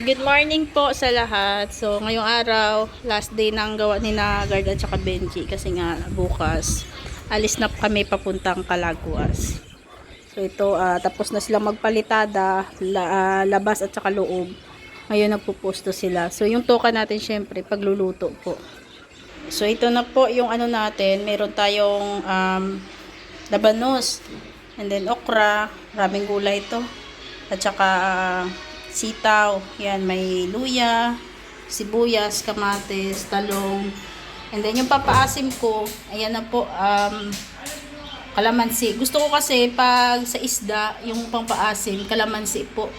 Good morning po sa lahat. So, ngayong araw, last day ng gawa ni na Guard at saka Benji kasi nga bukas alis na kami papuntang Calaguas. So, ito, tapos na silang magpalitada, labas at saka loob. Ngayon nagpupusto sila. So, yung toka natin syempre, pagluluto po. So, ito na po yung ano natin. Meron tayong labanos, and then okra, maraming gulay ito. At saka sitaw, yan, may luya, sibuyas, kamatis, talong, and then yung papaasim ko, ayan na po, kalamansi. Gusto ko kasi pag sa isda, yung pampaasim, kalamansi po.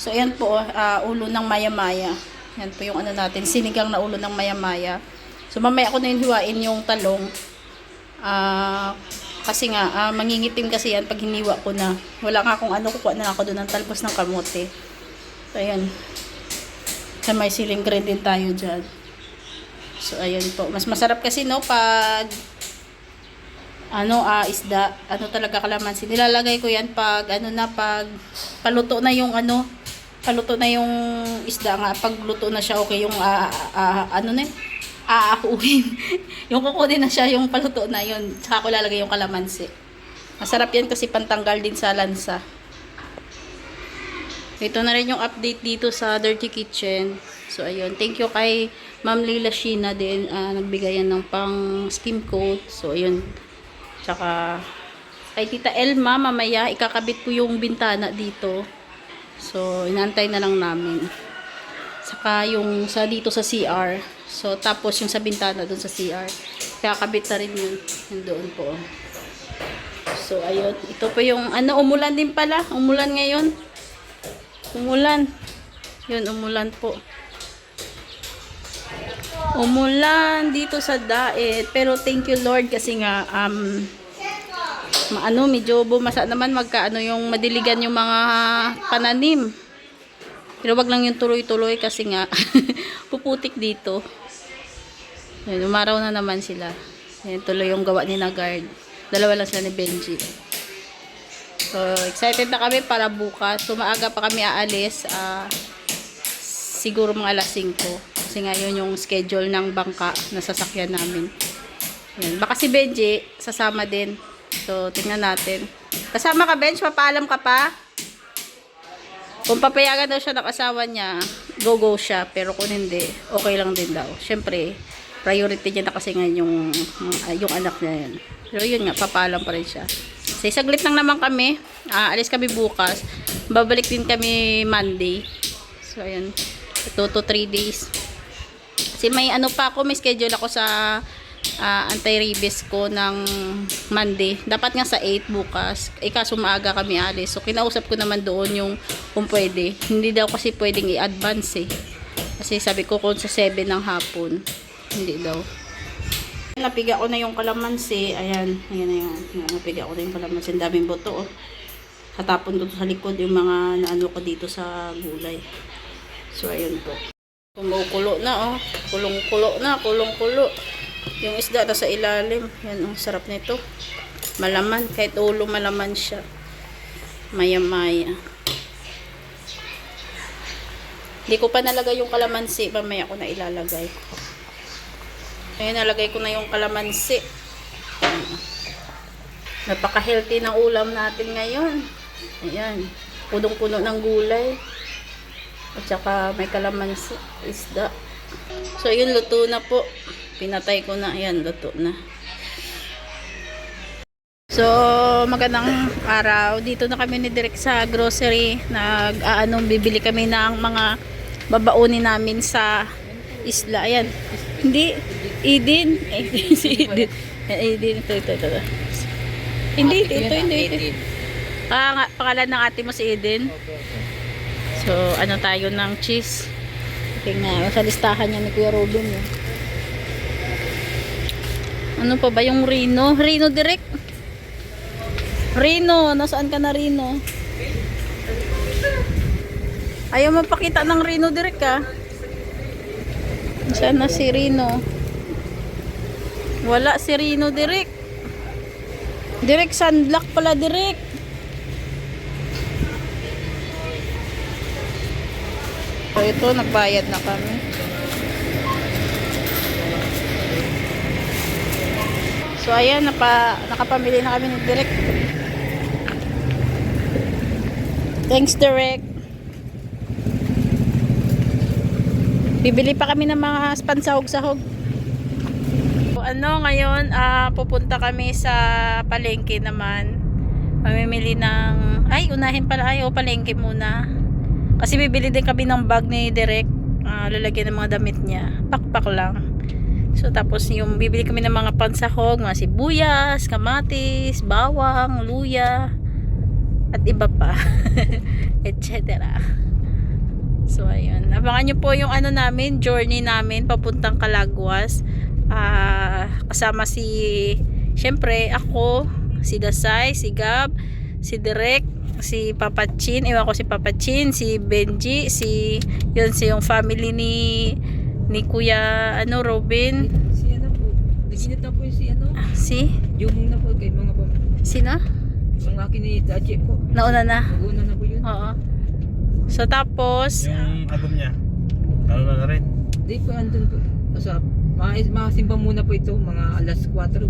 So ayan po, ulo ng maya-maya. Yan po yung ano natin, sinigang na ulo ng maya-maya. So mamaya ako na yung hiwain yung talong, kasi nga, mangingitim kasi yan pag hiniwa ko na. Wala nga akong ano, kukuha na ako doon ng talbos ng kamote. So, ayan. Sa may siling green din tayo dyan. So, ayan po. Mas masarap kasi, no, pag isda. Ano talaga kalamansi. Nilalagay ko yan pag, pag paluto na yung, paluto na yung isda nga. Pag luto na siya, okay, yung, aahuin. Yung kukunin na siya, yung paluto na yun. Saka ko lalagay yung kalamansi. Masarap yan kasi pantanggal din sa lansa. Ito na rin yung update dito sa Dirty Kitchen. So, ayun. Thank you kay Ma'am Lila Sheena din. Nagbigay yan ng pang skim coat. So, ayun. Tsaka, kay Tita Elma, mamaya, ikakabit ko yung bintana dito. So, inaantay na lang namin. Saka, yung dito sa CR. So, tapos yung sa bintana dun sa CR. Ikakabit na rin yun. Yun doon po. So, ayun. Ito po yung, umulan din pala. Umulan ngayon. Umulan. Yun, umulan po. Umulan dito sa Daet. Pero thank you Lord kasi nga, medyo bumasa naman yung madiligan yung mga pananim. Pero wag lang yung tuloy-tuloy kasi nga, puputik dito. Yun, umaraw na naman sila. Yan, tuloy yung gawa ni na Guard. Dalawa lang sila ni Benji. So, excited na kami para bukas. So, maaga pa kami aalis. Siguro mga alas 5. Kasi ngayon yung schedule ng bangka na sasakyan namin. Yan. Baka si Benji, sasama din. So, tingnan natin. Kasama ka, Benj? Papaalam ka pa? Kung papayagan daw siya ng asawa niya, go siya. Pero kung hindi, okay lang din daw. Siyempre, priority niya na kasi ngayon yung anak niya yan. Pero yun nga, papaalam pa rin siya. So, saglit lang naman kami. Alis kami bukas. Babalik din kami Monday. So, ayan. 2 to 3 days. Kasi may pa ako, may schedule ako sa anti-rabies ko ng Monday. Dapat nga sa 8 bukas. Kaso maaga kami alis. So, kinausap ko naman doon yung kung pwede. Hindi daw kasi pwedeng i-advance eh. Kasi sabi ko kung sa 7 ng hapon. Hindi daw. Napiga ko na yung kalamansi. Ayan na yung napiga ko na yung kalamansi. Ang daming buto, oh. Katapon ko sa likod yung mga naano ko dito sa gulay. So, ayun po. Kumukulo na, oh. Kulong-kulo na, kulong-kulo. Yung isda na sa ilalim. Yan, oh. Sarap nito. Malaman. Kahit ulo, malaman siya. Maya-maya. Hindi ko pa nalagay yung kalamansi. Mamaya ko na ilalagay. Ayun, nalagay ko na yung kalamansi. Napaka-healthy ng ulam natin ngayon. Ayan. Punong-puno ng gulay. At saka may kalamansi. Isda. So, yun, luto na po. Pinatay ko na. Ayan, luto na. So, magandang araw. Dito na kami ni Direk sa grocery. Bibili kami ng mga babaunin namin sa isla. Ayan. Hindi. Eden. Si Eden. Eden. Ito. Hindi. Pangalan ng ate mo si Eden. So, tayo ng cheese. Okay nga. Sa listahan niya ni Kuya Robin. Eh. Ano pa ba yung Rino? Rino Direk? Rino. Nasaan ka na Rino? Ayaw mapakita ng Rino Direk ka. Saan na si Rino? Wala si Rino Direk. Direk sunblock pala Direk. So ito, nagbayad na kami. So ayan, nakapamili na kami ng Direk. Thanks, Direk. Bibili pa kami ng mga pansahog-sahog. So, ngayon, pupunta kami sa palengke naman. Mamimili ng... Ay, unahin pala. Palengke muna. Kasi bibili din kami ng bag ni Direk. Lalagyan ng mga damit niya. Pakpak lang. So, tapos yung bibili kami ng mga pansahog, mga sibuyas, kamatis, bawang, luya, at iba pa. Etc. So, ayun. Abangan nyo po yung namin, journey namin, papuntang Calaguas. Kasama syempre, ako, si Dasay, si Gab, si Direk, si Papa Chin, ewan ko si Papa Chin, si Benji, yung family ni Kuya, Robin. Si po, naginit na po Si? yung na po kay mga po. Sino? Mga kinita po. Nauna na. Naguna na po yun. Oo. So, tapos, yung album niya, na rin. Di po, andun po. Sa, makasimba muna po ito, mga alas 4.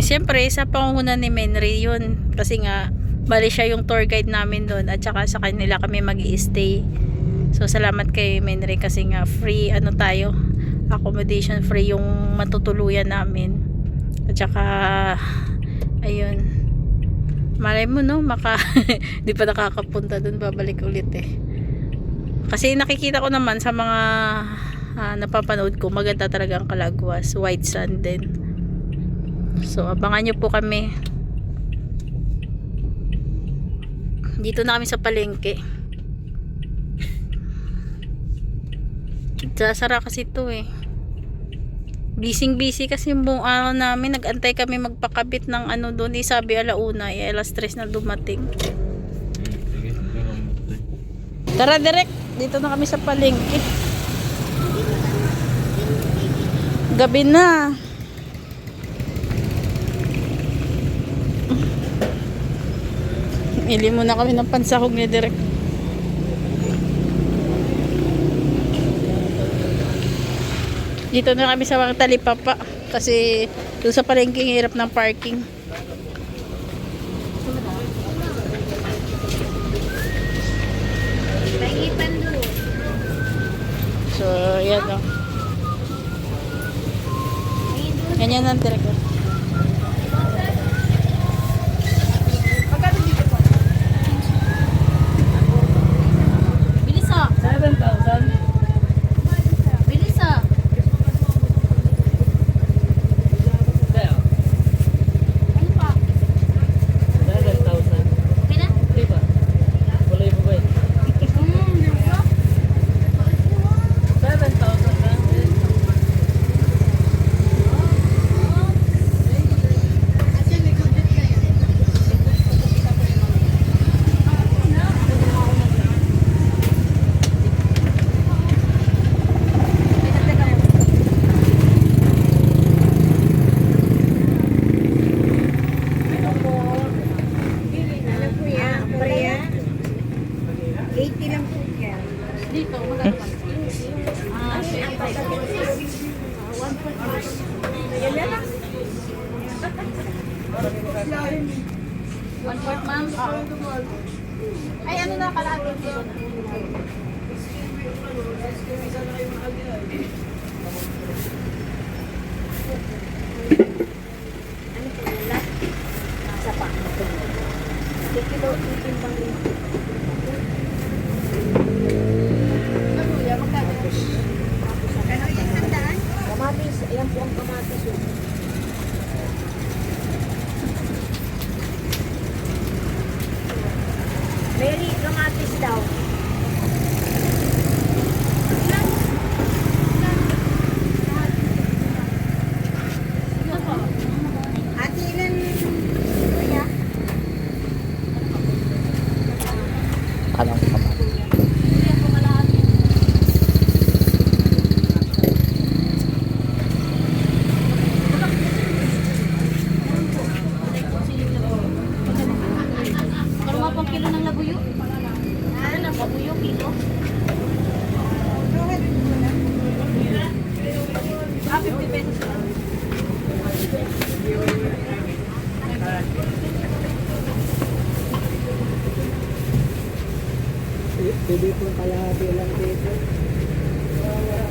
Siyempre, sa pangunguna ni Menry yun. Kasi nga, bali siya yung tour guide namin doon. At saka sa kanila kami mag-i-stay. So, salamat kay Menry kasi nga free, tayo, accommodation free yung matutuluyan namin. At saka, ayun. Malay mo, no? Di pa nakakapunta doon, babalik ulit eh. Kasi nakikita ko naman sa mga napapanood ko, maganda talaga ang Calaguas, white sand din. So abangan nyo po kami. Dito na kami sa palengke. Sasara kasi ito eh. Busy kasi yung buong araw namin. Nag-antay kami magpakabit ng doon. Sabi alauna, alas 3 na dumating. Tara, Direk. Dito na kami sa palengke. Gabi na. Ili muna kami ng pansahog ni Direk. Dito na kami sa mga talipapa. Kasi doon sa palengke hirap ng parking. So, yan o. Ganyan ang Direk. Bilis o. 7,000. Bilis o. Ano pa? 7,000. Okay na? Di ba? Wala yung bubay. 7,000 lang. Dito, maganda. One fourth, ma'am. Ay, na kalahati dito. Kamatis, ayan po ang kamatis. Mary, kamatis daw. kilo. Ah, 50 pesos lang. Pwede pong kalahati lang dito. Kalahati.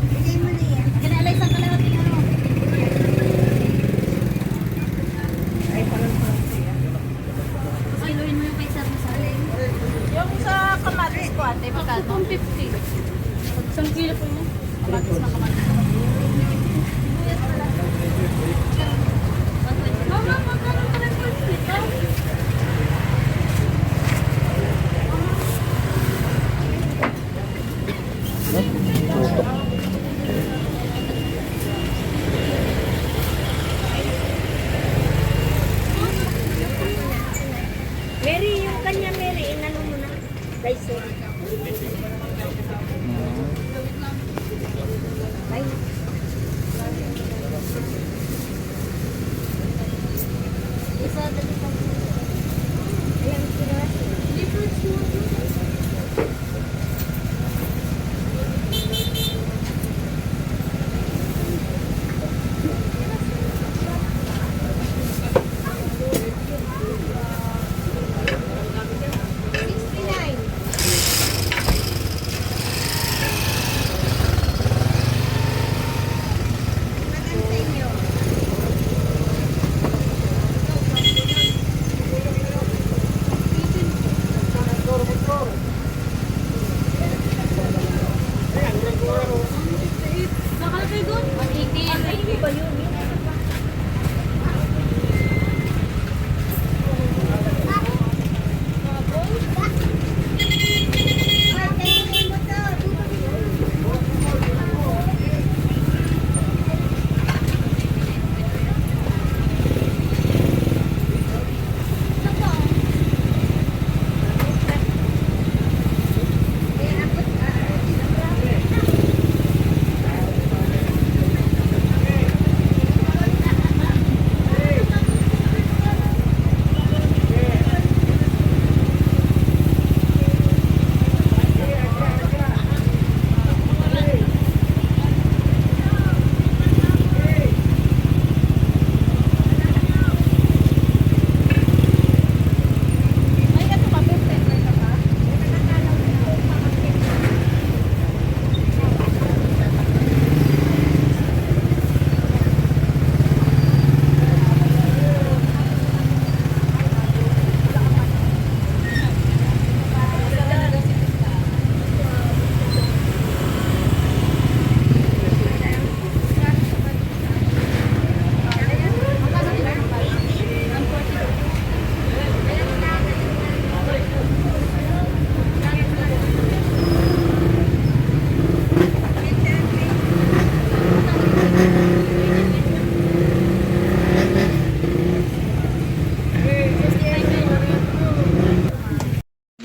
Bigay mo na yan. Kinalay sa kalahati ano. Kiluin mo yung kay Sir Masaling. Yung sa kamatis ko ate, magkano? 250. Isang kilo po yun. Kamatis na kamatis. Mama, magkano ka rin po ito? Mary, yung kanya Mary, inano mo na. Daiso. Ay. Isa, dali pa. Ayan, sila. Nakalagay doon. 180. Ba yun?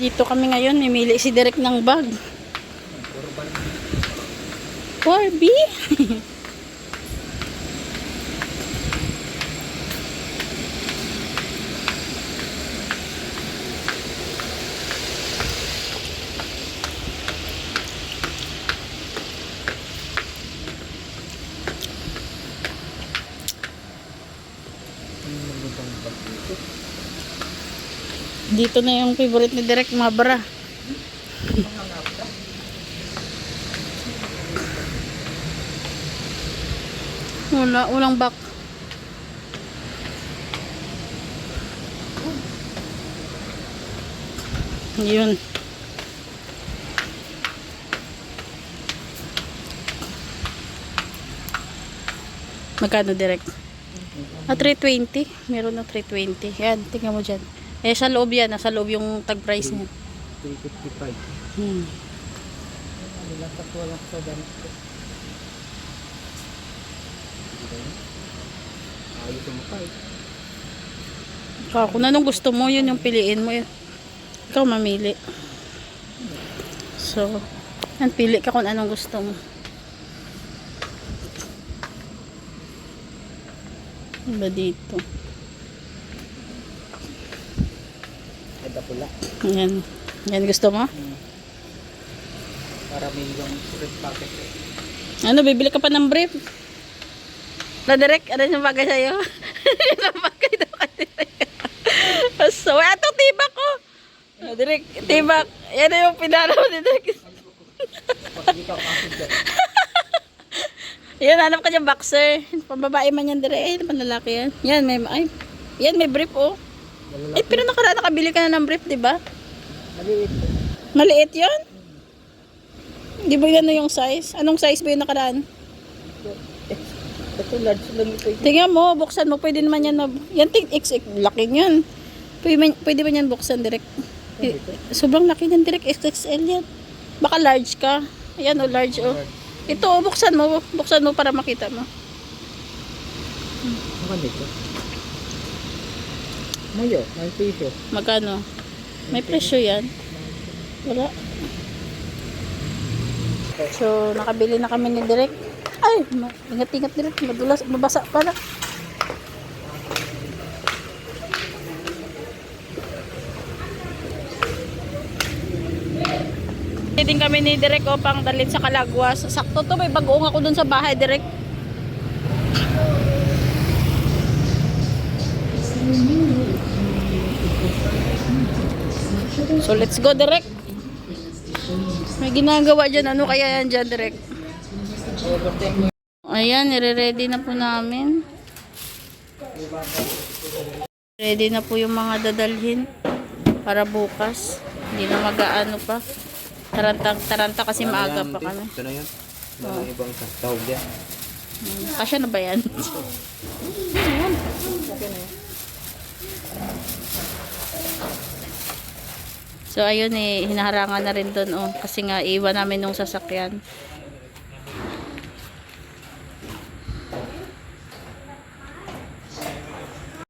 Dito kami ngayon, mimili si Derek ng bag. 4B? Dito na yung favorite ni Derek, mga bra. Walang back. Yun. Magkano, Derek? Ah, 320. Meron na 320. Yan, tingnan mo dyan. Eh, sa loob yan. Nasa loob yung tag price niya. 355. Hmm. Ilang tatlo lang sa ganito. Ayos mo pa Kung anong gusto mo, yun yung piliin mo. Ikaw mamili. So, yan, pili ka kung anong gusto mo. Ano ba dito? Ada pula. Yan. Yan gusto mo? Para may yung red packet. Ano, bibili ka pa ng brief? Na direct, ano yung bagay sa'yo? Ano yung bagay daw ka direct? So, ito tibak ko. Na direct, tibak. Yan na yung pinaraw ni direct. Yan, hanap ka dyan boxer. Pambabae man yan direct. Panlalaki yan. Yan, may brief oh. Eh, pero nakabili ka na ng brief, di ba? Maliit. Maliit yun? Di ba yan yung size? Anong size ba yung nakaraan? Ito large lang ito. Tingnan mo, buksan mo. Pwede naman yan. Yan, XX. Laki niyan. Pwede ba yan buksan direct? Sobrang laki niyan direct. XXL yan. Baka large ka. Ayan o, large o. Ito, buksan mo. Buksan mo para makita mo. Ano dito? Mayo, may piso. Magkano? May presyo yan. Wala. So, nakabili na kami ni Direk. Ay, ingat-ingat Direk. Madulas, mabasa pala. Din kami ni Direk o pang dalit sa Kalagwas. Sakto to, may bagoong ako dun sa bahay Direk. So let's go Direk. May ginagawa dyan. Ano kaya yan dyan Direk? Ayan, nire-ready na po namin. Ready na po yung mga dadalhin para bukas. Hindi na mag-aano pa. Taranta kasi maaga pa kami. Ito na yun. Wala ibang tawag yan. Kasya na ba yan? So ayun eh, hinaharangan na rin doon oh. Kasi nga iwan namin nung sasakyan.